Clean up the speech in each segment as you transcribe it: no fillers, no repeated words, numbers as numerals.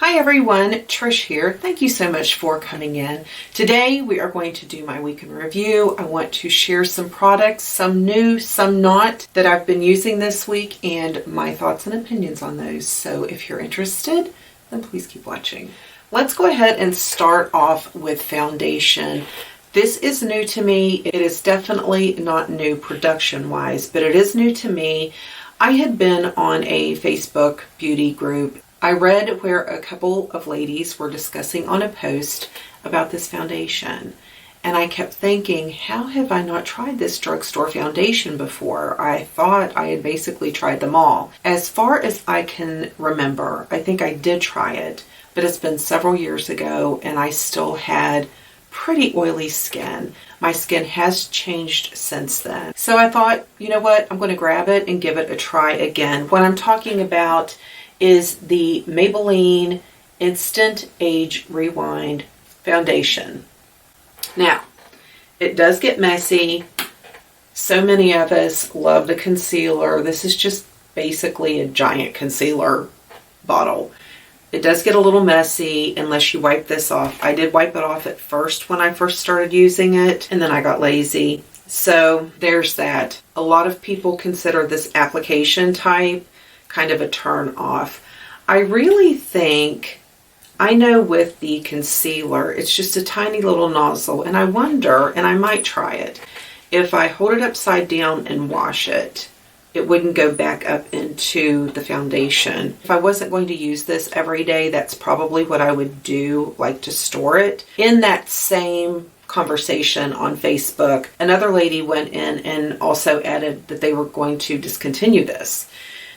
Hi everyone, Trish here. Thank you so much for coming in. Today we are going to do my week in review. I want to share some products, some new, some not, that I've been using this week and my thoughts and opinions on those. So if you're interested, then please keep watching. Let's go ahead and start off with foundation. This is new to me. It is definitely not new production-wise, but it is new to me. I had been on a Facebook beauty group. I read where a couple of ladies were discussing on a post about this foundation. And I kept thinking, how have I not tried this drugstore foundation before? I thought I had basically tried them all. As far as I can remember, I think I did try it, but it's been several years ago and I still had pretty oily skin. My skin has changed since then. So I thought, you know what, I'm going to grab it and give it a try again. What I'm talking about is the Maybelline Instant Age Rewind Foundation. Now, it does get messy. So many of us love the concealer. This is just basically a giant concealer bottle. It does get a little messy unless you wipe this off. I did wipe it off at first when I first started using it, and then I got lazy. So there's that. A lot of people consider this application type kind of a turn off. I really think, I know with the concealer, it's just a tiny little nozzle, and I wonder, and I might try it, if I hold it upside down and wash it, it wouldn't go back up into the foundation. If I wasn't going to use this every day, that's probably what I would do, like to store it. In that same conversation on Facebook, another lady went in and also added that they were going to discontinue this.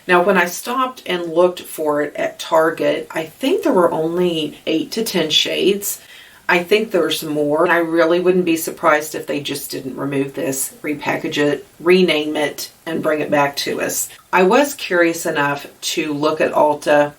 Now, when I stopped and looked for it at Target, I think there were only 8 to 10 shades. I think there's more. I really wouldn't be surprised if they just didn't remove this, repackage it, rename it, and bring it back to us. I was curious enough to look at Ulta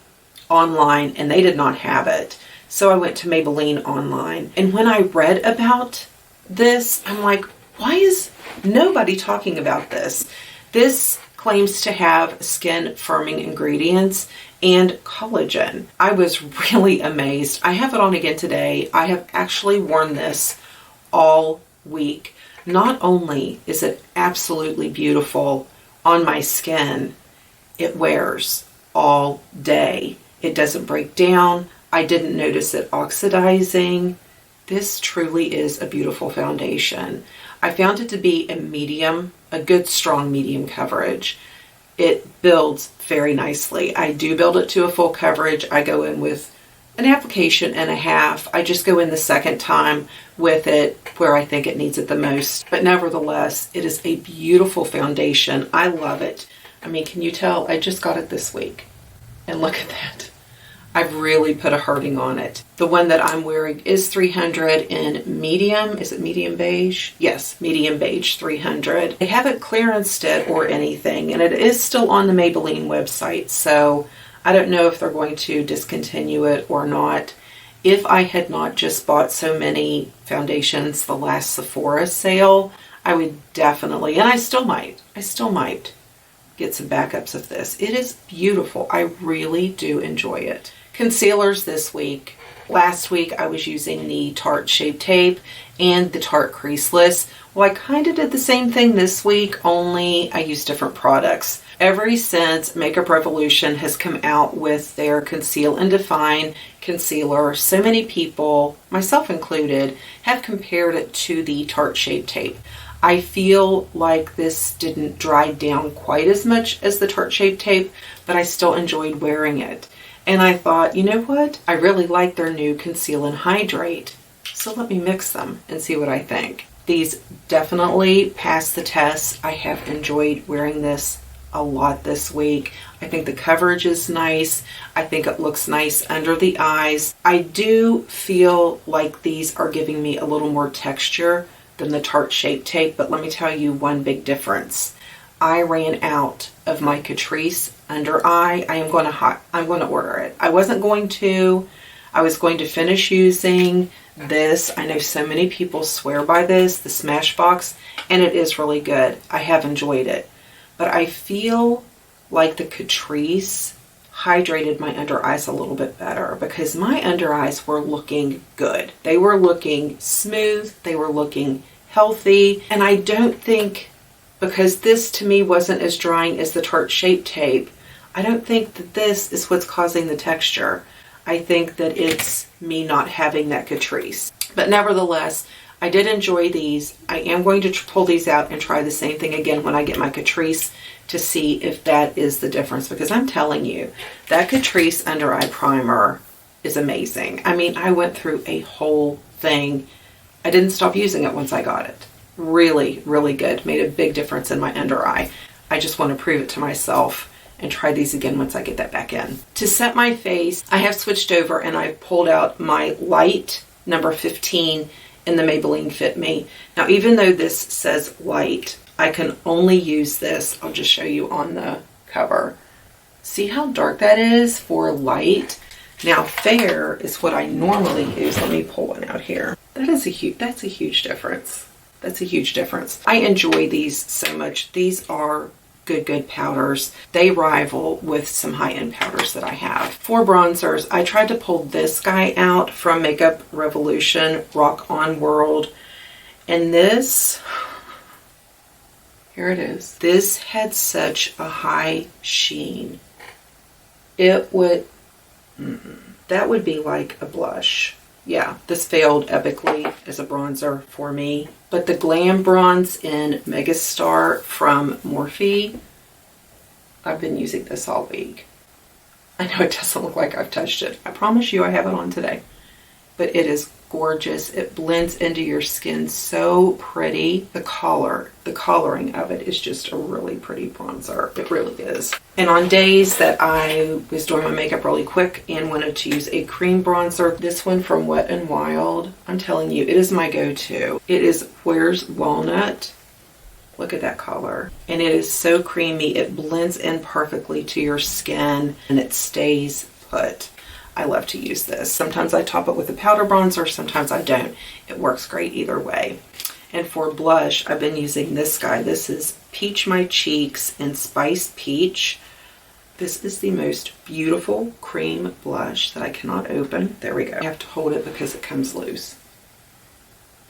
online, and they did not have it. So I went to Maybelline online. And when I read about this, I'm like, why is nobody talking about this? This claims to have skin firming ingredients and collagen. I was really amazed. I have it on again today. I have actually worn this all week. Not only is it absolutely beautiful on my skin, it wears all day. It doesn't break down. I didn't notice it oxidizing. This truly is a beautiful foundation. I found it to be a medium, a good strong medium coverage. It builds very nicely. I do build it to a full coverage. I go in with an application and a half. I just go in the second time with it where I think it needs it the most. But nevertheless, it is a beautiful foundation. I love it. I mean, can you tell? I just got it this week. And look at that. I've really put a hurting on it. The one that I'm wearing is 300 in medium. Is it medium beige? Yes, medium beige 300. They haven't clearanced it or anything, and it is still on the Maybelline website, so I don't know if they're going to discontinue it or not. If I had not just bought so many foundations the last Sephora sale, I would definitely, and I still might get some backups of this. It is beautiful. I really do enjoy it. Concealers this week. Last week I was using the Tarte Shape Tape and the Tarte Creaseless. Well, I kind of did the same thing this week, only I used different products. Ever since Makeup Revolution has come out with their Conceal and Define concealer, so many people, myself included, have compared it to the Tarte Shape Tape. I feel like this didn't dry down quite as much as the Tarte Shape Tape, but I still enjoyed wearing it. And I thought, you know what? I really like their new Conceal and Hydrate. So let me mix them and see what I think. These definitely pass the test. I have enjoyed wearing this a lot this week. I think the coverage is nice. I think it looks nice under the eyes. I do feel like these are giving me a little more texture than the Tarte Shape Tape, but let me tell you one big difference. I ran out of my Catrice under eye. I'm going to order it. I wasn't going to. I was going to finish using this. I know so many people swear by this, the Smashbox, and it is really good. I have enjoyed it. But I feel like the Catrice hydrated my under eyes a little bit better, because my under eyes were looking good. They were looking smooth, they were looking healthy, and I don't think, because this to me wasn't as drying as the Tarte Shape Tape, I don't think that this is what's causing the texture. I think that it's me not having that Catrice. But nevertheless, I did enjoy these. I am going to pull these out and try the same thing again when I get my Catrice to see if that is the difference, because I'm telling you, that Catrice under eye primer is amazing. I mean, I went through a whole thing. I didn't stop using it once I got it. Really, really good. Made a big difference in my under eye. I just want to prove it to myself and try these again once I get that back in. To set my face, I have switched over and I've pulled out my light number 15 in the Maybelline Fit Me. Now, even though this says light, I can only use this. I'll just show you on the cover. See how dark that is for light? Now, fair is what I normally use. Let me pull one out here. That's a huge difference. That's a huge difference. I enjoy these so much. These are good powders. They rival with some high-end powders that I have. For bronzers, I tried to pull this guy out from Makeup Revolution Rock On World, and this, here it is. This had such a high sheen. It would, that would be like a blush. Yeah, this failed epically as a bronzer for me. But the Glam Bronze in Megastar from Morphe, I've been using this all week. I know it doesn't look like I've touched it. I promise you I have it on today. But it is gorgeous. It blends into your skin so pretty. The coloring of it is just a really pretty bronzer. It really is. And on days that I was doing my makeup really quick and wanted to use a cream bronzer, this one from Wet n Wild, I'm telling you, it is my go-to. It is Where's Walnut. Look at that color. And it is so creamy. It blends in perfectly to your skin and it stays put. I love to use this. Sometimes I top it with a powder bronzer, sometimes I don't. It works great either way. And for blush, I've been using this guy. This is Peach My Cheeks in Spice Peach. This is the most beautiful cream blush that I cannot open. There we go. I have to hold it because it comes loose.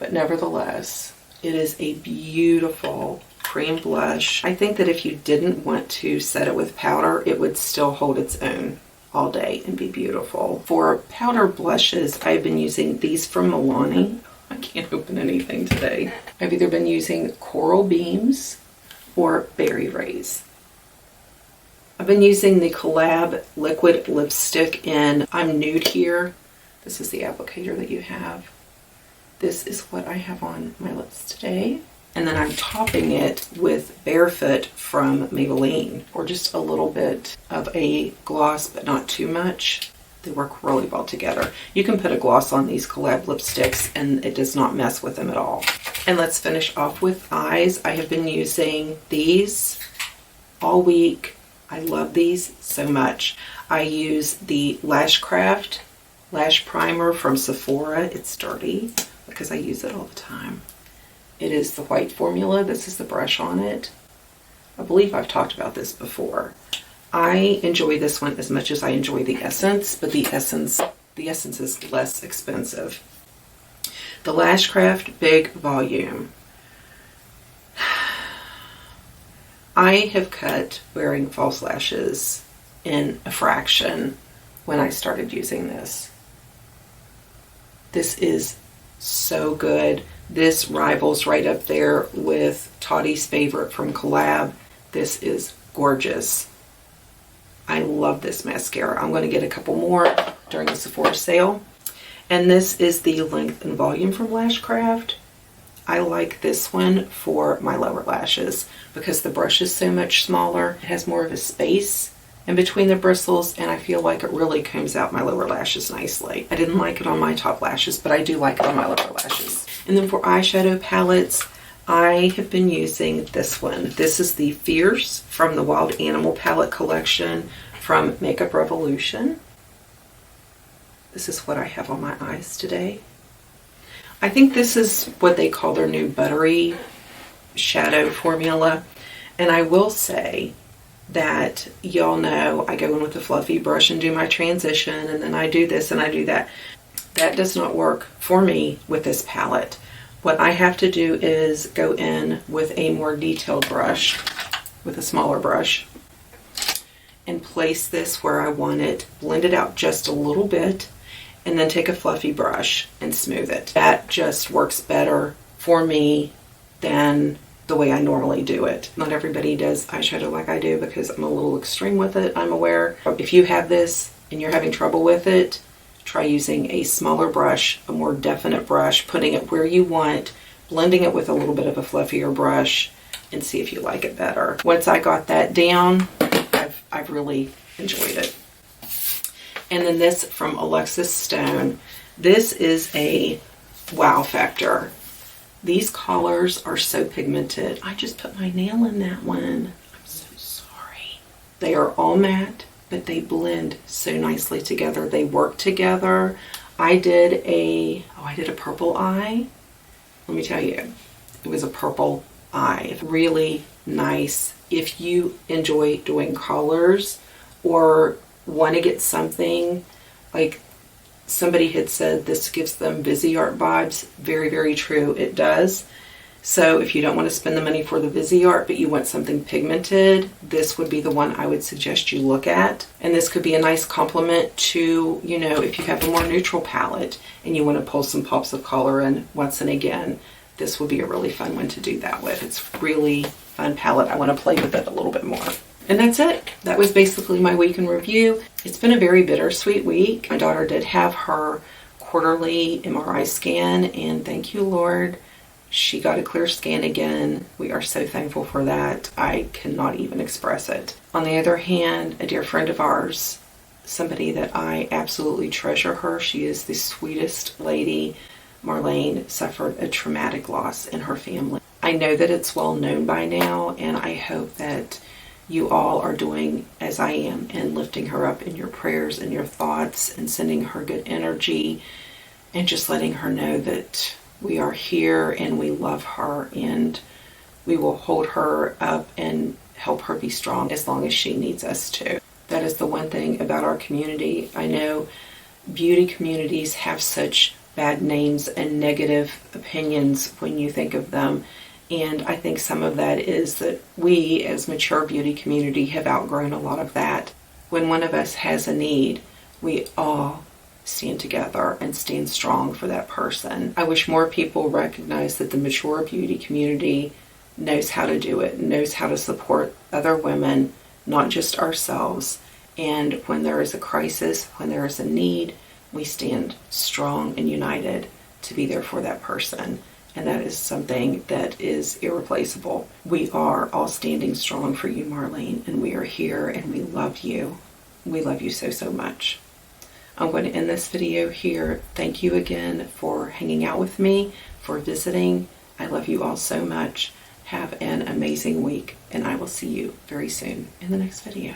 But nevertheless, it is a beautiful cream blush. I think that if you didn't want to set it with powder, it would still hold its own all day and be beautiful. For powder blushes, I've been using these from Milani. I can't open anything today. I've either been using Coral Beams or Berry Rays. I've been using the Collab liquid lipstick in I'm Nude Here. This is the applicator that you have. This is what I have on my lips today. And then I'm topping it with Barefoot from Maybelline, or just a little bit of a gloss, but not too much. They work really well together. You can put a gloss on these Collab lipsticks and it does not mess with them at all. And let's finish off with eyes. I have been using these all week. I love these so much. I use the Lashcraft Lash Primer from Sephora. It's dirty because I use it all the time. It is the white formula. This is the brush on it. I believe I've talked about this before. I enjoy this one as much as I enjoy the Essence, but the Essence is less expensive. The Lashcraft Big Volume. I have cut wearing false lashes in a fraction when I started using this. This is so good. This rivals right up there with Toddy's favorite from Collab. This is gorgeous. I love this mascara. I'm going to get a couple more during the Sephora sale. And this is the Length and Volume from Lashcraft. I like this one for my lower lashes because the brush is so much smaller. It has more of a space in between the bristles, and I feel like it really combs out my lower lashes nicely. I didn't like it on my top lashes, but I do like it on my lower lashes. And then for eyeshadow palettes, I have been using this one. This is the Fierce from the Wild Animal palette collection from Makeup Revolution. This is what I have on my eyes today. I think this is what they call their new buttery shadow formula. And I will say, that y'all know I go in with a fluffy brush and do my transition, and then I do this and I do that. That does not work for me with this palette. What I have to do is go in with a more detailed brush, with a smaller brush, and place this where I want it, blend it out just a little bit, and then take a fluffy brush and smooth it. That just works better for me than the way I normally do it. Not everybody does eyeshadow like I do because I'm a little extreme with it, I'm aware. If you have this and you're having trouble with it, try using a smaller brush, a more definite brush, putting it where you want, blending it with a little bit of a fluffier brush, and see if you like it better. Once I got that down, I've really enjoyed it. And then this from Alexis Stone. This is a wow factor. These colors are so pigmented. I just put my nail in that one. I'm so sorry. They are all matte, but they blend so nicely together. They work together. I did a purple eye. Let me tell you, it was a purple eye. Really nice. If you enjoy doing colors or want to get something, like somebody had said this gives them Viseart vibes. Very, very true. It does. So if you don't want to spend the money for the Viseart, but you want something pigmented, this would be the one I would suggest you look at. And this could be a nice complement to, you know, if you have a more neutral palette and you want to pull some pops of color in once and again, this would be a really fun one to do that with. It's really fun palette. I want to play with it a little bit more. And that's it. That was basically my week in review. It's been a very bittersweet week. My daughter did have her quarterly MRI scan, and thank you, Lord, she got a clear scan again. We are so thankful for that. I cannot even express it. On the other hand, a dear friend of ours, somebody that I absolutely treasure her, she is the sweetest lady, Marlene, suffered a traumatic loss in her family. I know that it's well known by now, and I hope that you all are doing as I am and lifting her up in your prayers and your thoughts and sending her good energy and just letting her know that we are here and we love her and we will hold her up and help her be strong as long as she needs us to. That is the one thing about our community. I know beauty communities have such bad names and negative opinions when you think of them. And I think some of that is that we, as mature beauty community, have outgrown a lot of that. When one of us has a need, we all stand together and stand strong for that person. I wish more people recognize that the mature beauty community knows how to do it, knows how to support other women, not just ourselves. And when there is a crisis, when there is a need, we stand strong and united to be there for that person. And that is something that is irreplaceable. We are all standing strong for you, Marlene, and we are here and we love you. We love you so, so much. I'm going to end this video here. Thank you again for hanging out with me, for visiting. I love you all so much. Have an amazing week, and I will see you very soon in the next video.